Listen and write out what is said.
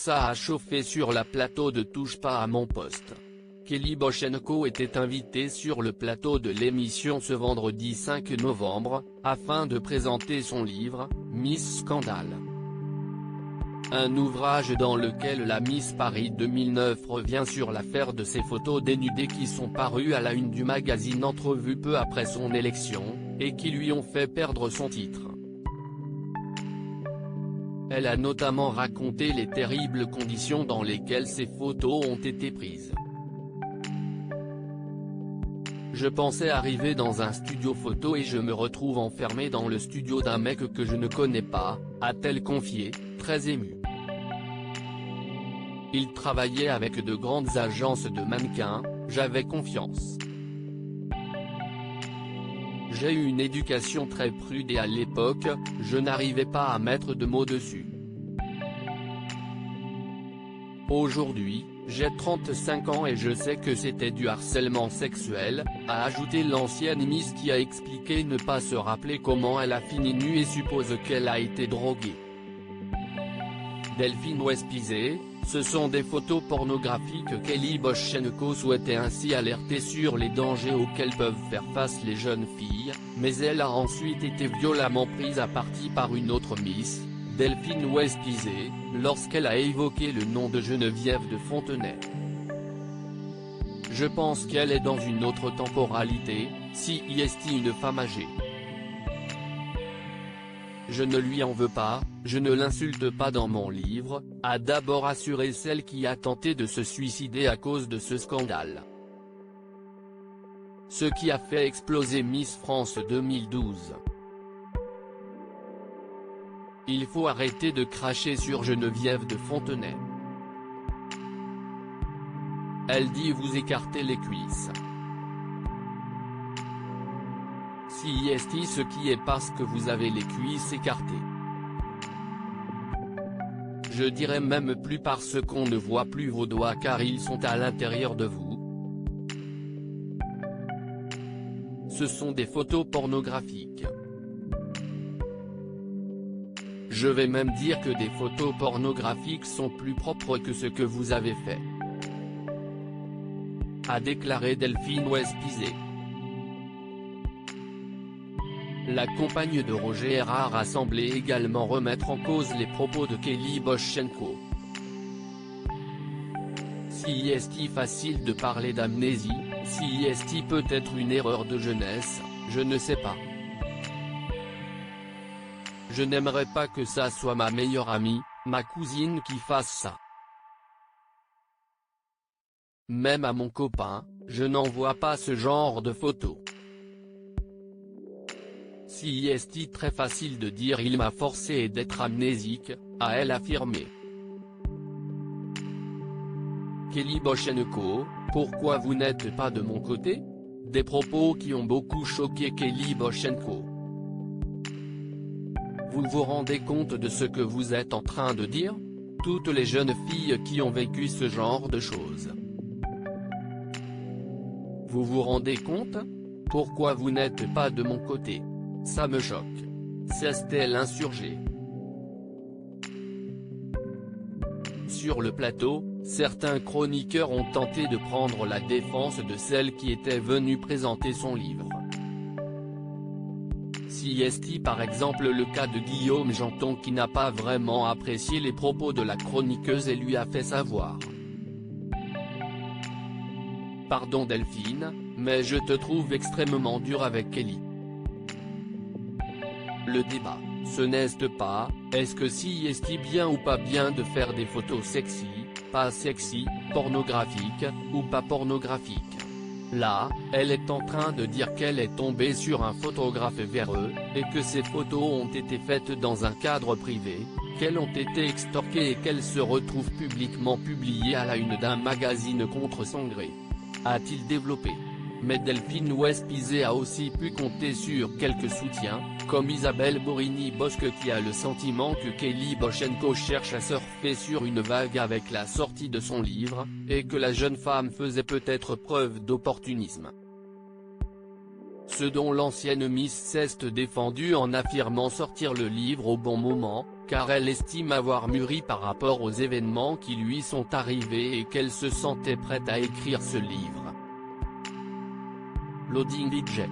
ça a chauffé sur la plateau de Touche pas à mon poste. Kelly Bochenko était invitée sur le plateau de l'émission ce vendredi 5 novembre, afin de présenter son livre, Miss Scandale. Un ouvrage dans lequel la Miss Paris 2009 revient sur l'affaire de ses photos dénudées qui sont parues à la une du magazine Entrevue peu après son élection, et qui lui ont fait perdre son titre. Elle a notamment raconté les terribles conditions dans lesquelles ces photos ont été prises. Je pensais arriver dans un studio photo et je me retrouve enfermé dans le studio d'un mec que je ne connais pas, a-t-elle confié, très émue. Il travaillait avec de grandes agences de mannequins, j'avais confiance. J'ai eu une éducation très prude et à l'époque, je n'arrivais pas à mettre de mots dessus. Aujourd'hui, j'ai 35 ans et je sais que c'était du harcèlement sexuel, a ajouté l'ancienne Miss qui a expliqué ne pas se rappeler comment elle a fini nue et suppose qu'elle a été droguée. Delphine Wespizet, ce sont des photos pornographiques que Kelly Bochenko souhaitait ainsi alerter sur les dangers auxquels peuvent faire face les jeunes filles, mais elle a ensuite été violemment prise à partie par une autre Miss, Delphine Wespizet, lorsqu'elle a évoqué le nom de Geneviève de Fontenay. Je pense qu'elle est dans une autre temporalité, si est une femme âgée. Je ne lui en veux pas, je ne l'insulte pas dans mon livre, a d'abord assuré celle qui a tenté de se suicider à cause de ce scandale. Ce qui a fait exploser Miss France 2012. Il faut arrêter de cracher sur Geneviève de Fontenay. Elle dit vous écartez les cuisses. Si est ce qui est parce que vous avez les cuisses écartées. Je dirais même plus parce qu'on ne voit plus vos doigts car ils sont à l'intérieur de vous. Ce sont des photos pornographiques. Je vais même dire que des photos pornographiques sont plus propres que ce que vous avez fait. A déclaré Delphine Wespizet. La compagne de Roger Errard a semblé également remettre en cause les propos de Kelly Bochenko. Si est facile de parler d'amnésie, si est peut-être une erreur de jeunesse, je ne sais pas. Je n'aimerais pas que ça soit ma meilleure amie, ma cousine qui fasse ça. Même à mon copain, je n'envoie pas ce genre de photos. Si est très facile de dire il m'a forcé d'être amnésique, a elle affirmé. Kelly Bochenko, pourquoi vous n'êtes pas de mon côté? Des propos qui ont beaucoup choqué Kelly Bochenko. Vous vous rendez compte de ce que vous êtes en train de dire? Toutes les jeunes filles qui ont vécu ce genre de choses. Vous vous rendez compte? Pourquoi vous n'êtes pas de mon côté? Ça me choque. S'est-elle insurgée? Sur le plateau, certains chroniqueurs ont tenté de prendre la défense de celle qui était venue présenter son livre. Si est par exemple le cas de Guillaume Janton qui n'a pas vraiment apprécié les propos de la chroniqueuse et lui a fait savoir. Pardon Delphine, mais je te trouve extrêmement dur avec Kelly. Le débat, ce n'est pas, est-ce que si est bien ou pas bien de faire des photos sexy, pas sexy, pornographiques, ou pas pornographiques. Là, elle est en train de dire qu'elle est tombée sur un photographe véreux, et que ces photos ont été faites dans un cadre privé, qu'elles ont été extorquées et qu'elles se retrouvent publiquement publiées à la une d'un magazine contre son gré. A-t-il développé. Mais Delphine Wespizet a aussi pu compter sur quelques soutiens, comme Isabelle Morini-Bosque qui a le sentiment que Kelly Bochenko cherche à surfer sur une vague avec la sortie de son livre, et que la jeune femme faisait peut-être preuve d'opportunisme. Ce dont l'ancienne Miss s'est défendue en affirmant sortir le livre au bon moment, car elle estime avoir mûri par rapport aux événements qui lui sont arrivés et qu'elle se sentait prête à écrire ce livre. Loading DJ.